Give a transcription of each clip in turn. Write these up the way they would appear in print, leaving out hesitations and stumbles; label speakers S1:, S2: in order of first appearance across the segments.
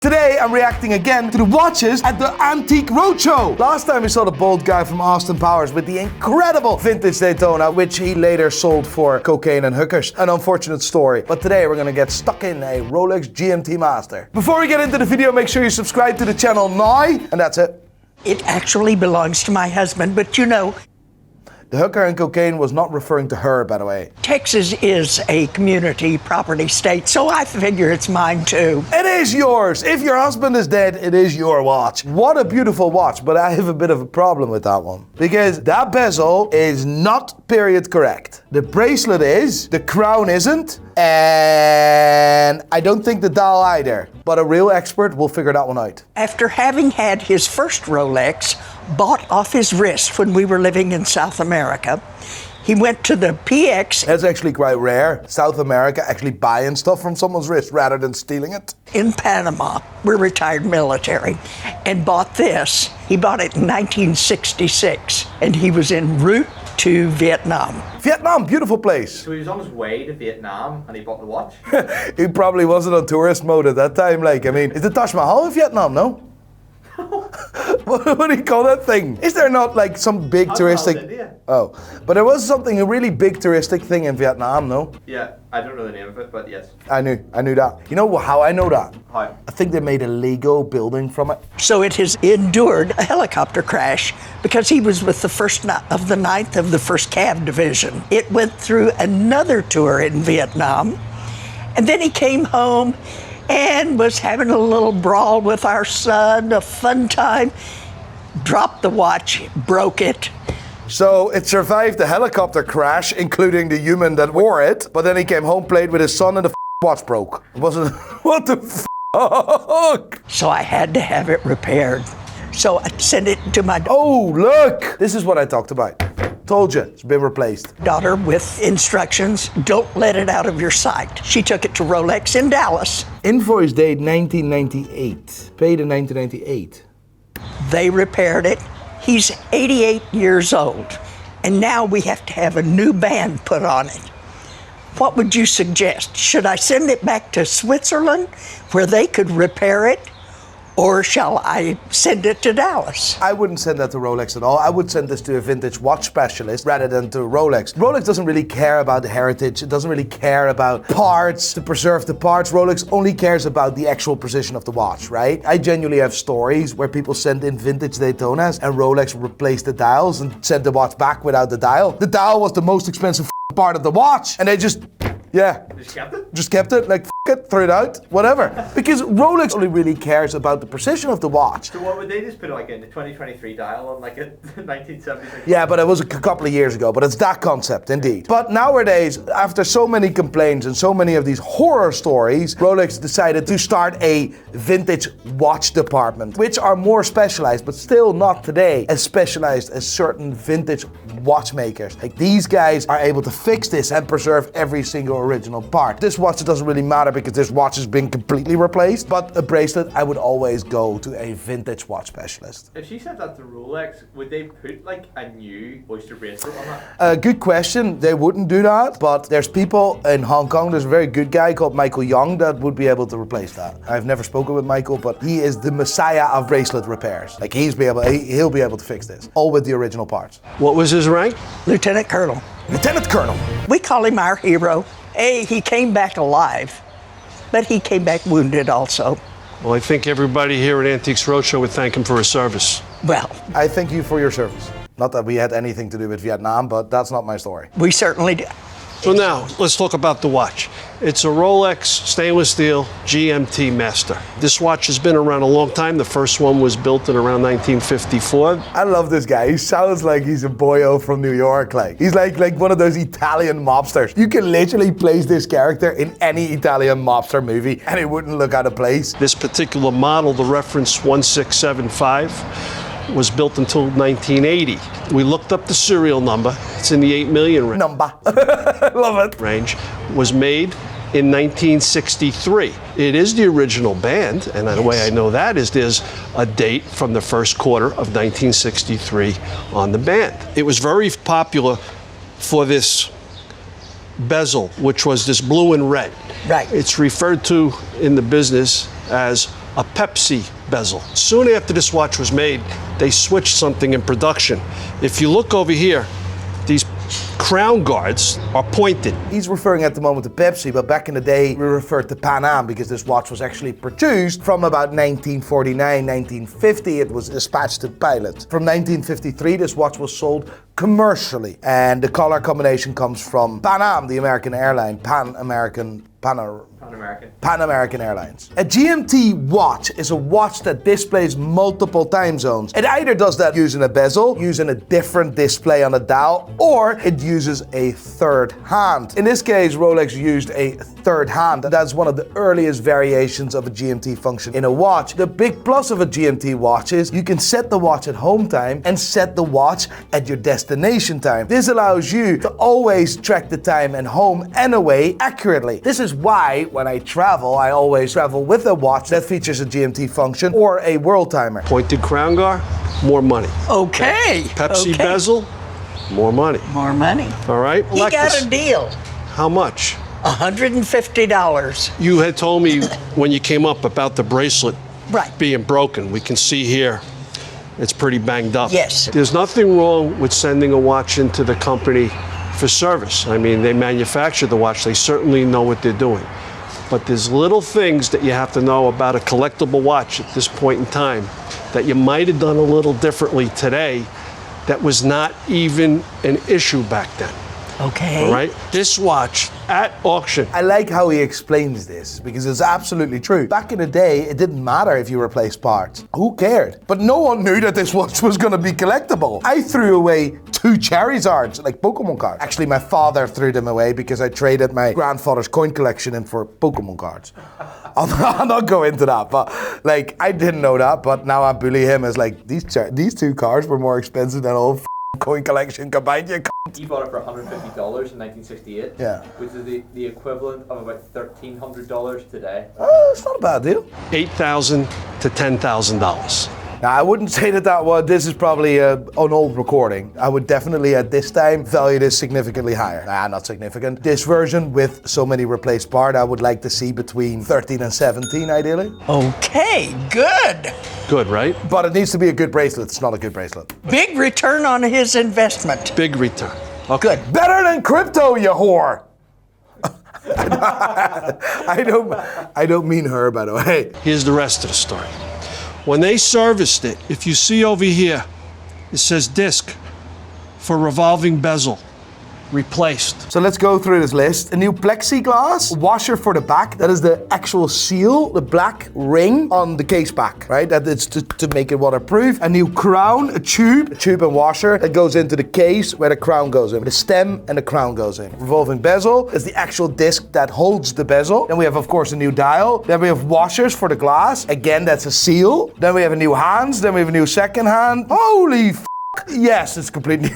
S1: Today I'm reacting again to the watches at the Antique Roadshow. Last time we saw the bald guy from Austin Powers with the incredible vintage Daytona, which he later sold for cocaine and hookers. An unfortunate story. But today we're gonna get stuck in a Rolex GMT-Master. Before we get into the video, make sure you subscribe to the channel now, and that's it.
S2: It actually belongs to my husband, but you know,
S1: The hooker and cocaine was not referring to her, by the way.
S2: Texas is a community property state, so I figure it's mine too.
S1: It is yours! If your husband is dead, it is your watch. What a beautiful watch, but I have a bit of a problem with that one. Because that bezel is not period correct. The bracelet is, the crown isn't, and I don't think the dial either. But a real expert will figure that one out.
S2: After having had his first Rolex bought off his wrist when we were living in South America, he went to the PX.
S1: That's actually quite rare. South America actually buying stuff from someone's wrist rather than stealing it.
S2: In Panama. We're retired military, and bought this. He bought it in 1966, and he was en route to Vietnam.
S1: Vietnam, beautiful place.
S3: So he was on his way to Vietnam and he bought the watch?
S1: He probably wasn't on tourist mode at that time. Like, I mean, is the Taj Mahal in Vietnam, no? What do you call that thing? Is there not like some big touristic...
S3: India.
S1: Oh, but there was something, a really big touristic thing in Vietnam, no?
S3: Yeah, I don't know the name of it, but yes.
S1: I knew that. You know how I know that?
S3: How?
S1: I think they made a Lego building from it.
S2: So it has endured a helicopter crash because he was with the first of the 9th of the 1st Cav Division. It went through another tour in Vietnam, and then he came home and was having a little brawl with our son, a fun time. Dropped the watch, broke it.
S1: So it survived the helicopter crash, including the human that wore it, but then he came home, played with his son, and the watch broke. Wasn't what the fuck?
S2: So I had to have it repaired. So I sent it to my
S1: Oh, look! This is what I talked about. Told you, it's been replaced.
S2: daughter with instructions, don't let it out of your sight. She took it to Rolex in Dallas.
S1: Invoice date 1998. Paid in 1998.
S2: They repaired it. He's 88 years old, and now we have to have a new band put on it. What would you suggest? Should I send it back to Switzerland where they could repair it? Or shall I send it to Dallas?
S1: I wouldn't send that to Rolex at all. I would send this to a vintage watch specialist rather than to Rolex. Rolex doesn't really care about the heritage. It doesn't really care about parts, to preserve the parts. Rolex only cares about the actual precision of the watch, right? I genuinely have stories where people send in vintage Daytonas and Rolex replaced the dials and sent the watch back without the dial. The dial was the most expensive part of the watch, and they just... Yeah.
S3: Just kept it?
S1: Just kept it, like, it, threw it out, whatever. Because Rolex only really cares about the precision of the watch.
S3: So what would they just put like in the 2023 dial on like a 1976?
S1: Yeah, but it was a couple of years ago, but it's that concept, indeed. But nowadays, after so many complaints and so many of these horror stories, Rolex decided to start a vintage watch department, which are more specialized, but still not today as specialized as certain vintage watchmakers. Like, these guys are able to fix this and preserve every single original part. This watch, it doesn't really matter because this watch has been completely replaced, but a bracelet, I would always go to a vintage watch specialist.
S3: If she sent that to Rolex, would they put like a new oyster bracelet on that?
S1: Good question. They wouldn't do that, but there's people in Hong Kong, there's a very good guy called Michael Young that would be able to replace that. I've never spoken with Michael, but he is the messiah of bracelet repairs. Like, he'll be able to fix this, all with the original parts.
S4: What was his rank?
S2: Lieutenant Colonel.
S1: Lieutenant Colonel.
S2: We call him our hero. He came back alive, but he came back wounded also.
S4: Well, I think everybody here at Antiques Roadshow would thank him for his service.
S2: Well,
S1: I thank you for your service. Not that we had anything to do with Vietnam, but that's not my story.
S2: we certainly did.
S4: So now, let's talk about the watch. It's a Rolex stainless steel GMT-Master. This watch has been around a long time. The first one was built in around 1954.
S1: I love this guy. He sounds like he's a boyo from New York. Like, he's like one of those Italian mobsters. You can literally place this character in any Italian mobster movie and it wouldn't look out of place.
S4: This particular model, the reference 1675, was built until 1980. We looked up the serial number. It's in the 8 million range.
S1: Number. Love it.
S4: Range. Was made in 1963. It is the original band, and the way I know that is there's a date from the first quarter of 1963 on the band. It was very popular for this bezel, which was this blue and red.
S2: Right.
S4: It's referred to in the business as a Pepsi bezel. Soon after this watch was made, they switched something in production. If you look over here, these crown guards are pointed.
S1: He's referring at the moment to Pepsi, but back in the day we referred to Pan Am because this watch was actually produced from about 1949, 1950. It was dispatched to pilots. From 1953, this watch was sold commercially, and the color combination comes from Pan Am, the American airline, Pan American Airlines. A GMT watch is a watch that displays multiple time zones. It either does that using a bezel, using a different display on the dial, or it uses a third hand. In this case, Rolex used a third hand. That's one of the earliest variations of a GMT function in a watch. The big plus of a GMT watch is you can set the watch at home time and set the watch at your destination time. This allows you to always track the time and home and away accurately. This is why when I travel, I always travel with a watch that features a GMT function or a world timer.
S4: Pointed crown guard, more money.
S2: Okay.
S4: Pepsi
S2: okay.
S4: bezel, more money.
S2: More money.
S4: All right?
S2: He got a deal.
S4: How much?
S2: $150.
S4: You had told me when you came up about the bracelet
S2: Right.
S4: being broken. We can see here it's pretty banged up.
S2: Yes.
S4: There's nothing wrong with sending a watch into the company for service. I mean, they manufacture the watch. They certainly know what they're doing. But there's little things that you have to know about a collectible watch at this point in time that you might have done a little differently today that was not even an issue back then.
S2: Okay.
S4: All right? This watch at auction.
S1: I like how he explains this because it's absolutely true. Back in the day, it didn't matter if you replaced parts. Who cared? But no one knew that this watch was going to be collectible. I threw away 2 Charizards, like Pokemon cards. Actually, my father threw them away because I traded my grandfather's coin collection in for Pokemon cards. I'll not go into that, but like I didn't know that, but now I bully him as like these 2 cards were more expensive than all coin collection combined.
S3: He bought it for $150 in 1968,
S1: Yeah.
S3: which is the equivalent of about $1,300 today.
S1: Oh, it's not a bad deal.
S4: $8,000 to $10,000.
S1: Now, I wouldn't say that this is probably an old recording. I would definitely at this time value this significantly higher. Not significant. This version with so many replaced parts, I would like to see between 13 and 17 ideally.
S2: Okay, good.
S4: Good, right?
S1: But it needs to be a good bracelet. It's not a good bracelet.
S2: Big return on his investment.
S4: Big return. Okay.
S2: Good.
S1: Better than crypto, you whore! I don't mean her, by the way.
S4: Here's the rest of the story. When they serviced it, if you see over here, it says disc for revolving bezel, replaced.
S1: So let's go through this list. A new plexiglass washer for the back. That is the actual seal, the black ring on the case back, right? That is to make it waterproof. A new crown, a tube and washer that goes into the case where the crown goes in. The stem and the crown goes in. Revolving bezel is the actual disc that holds the bezel. Then we have, of course, a new dial. Then we have washers for the glass. Again, that's a seal. Then we have a new hands. Then we have a new second hand. Holy f***. Yes, it's completely...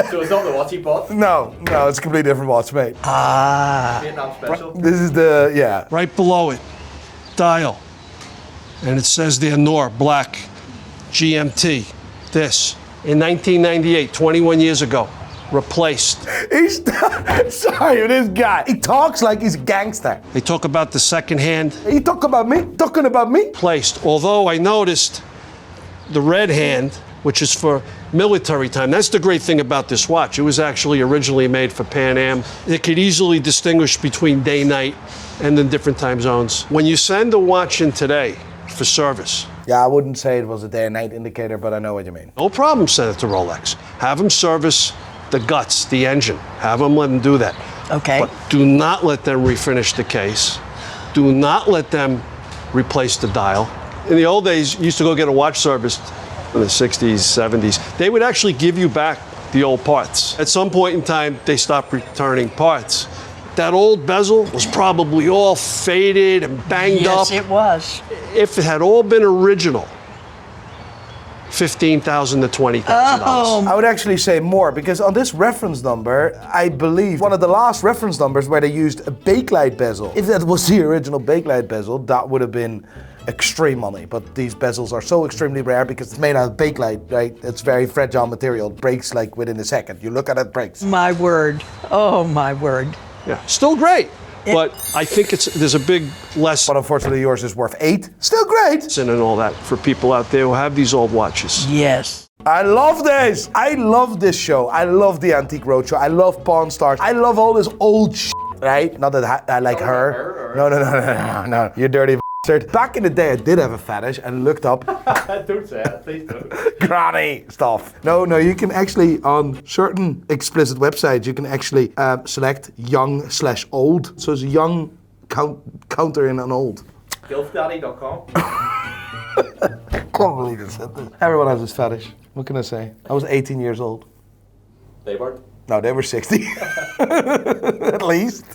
S3: So it's not the watch he bought?
S1: No, it's a completely different watch, mate.
S3: Vietnam special?
S1: This is the, yeah.
S4: Right below it, dial. And it says there, Nor, black, GMT, this. In 1998, 21 years ago, replaced.
S1: Sorry, this guy. He talks like he's a gangster.
S4: They talk about the second hand.
S1: He talking about me?
S4: Placed. Although I noticed the red hand, which is for military time. That's the great thing about this watch. It was actually originally made for Pan Am. It could easily distinguish between day, night, and the different time zones. When you send a watch in today for service,
S1: Yeah, I wouldn't say it was a day and night indicator, but I know what you mean.
S4: no problem, send it to Rolex. Have them service the guts, the engine. Have them let them do that.
S2: Okay.
S4: But do not let them refinish the case. Do not let them replace the dial. In the old days, you used to go get a watch serviced in the 60s, 70s. They would actually give you back the old parts. At some point in time, they stopped returning parts. That old bezel was probably all faded and banged up.
S2: Yes, it was.
S4: If it had all been original, $15,000 to $20,000.
S1: I would actually say more, because on this reference number, I believe one of the last reference numbers where they used a bakelite bezel. If that was the original bakelite bezel, that would have been extreme money. But these bezels are so extremely rare because it's made out of bakelite, right? It's very fragile material. It breaks like within a second. You look at it, it breaks.
S2: My word. Oh, my word.
S4: Yeah, still great. But I think there's a big
S1: But
S4: lesson
S1: unfortunately, yours is worth 8. Still great.
S4: and all that for people out there who have these old watches.
S2: Yes.
S1: I love this. I love this show. I love the Antique Roadshow. I love Pawn Stars. I love all this old shit, right? Not that I like her. No. You dirty bastard. Back in the day, I did have a fetish and looked up
S3: Don't say it, please don't.
S1: granny stuff. No, you can actually, on certain explicit websites, you can actually select young/old. So it's a young counter in an old.
S3: Gilfdaddy.com.
S1: I can't believe I said this. Everyone has this fetish. What can I say? I was 18 years old.
S3: They weren't.
S1: No, they were 60. At least.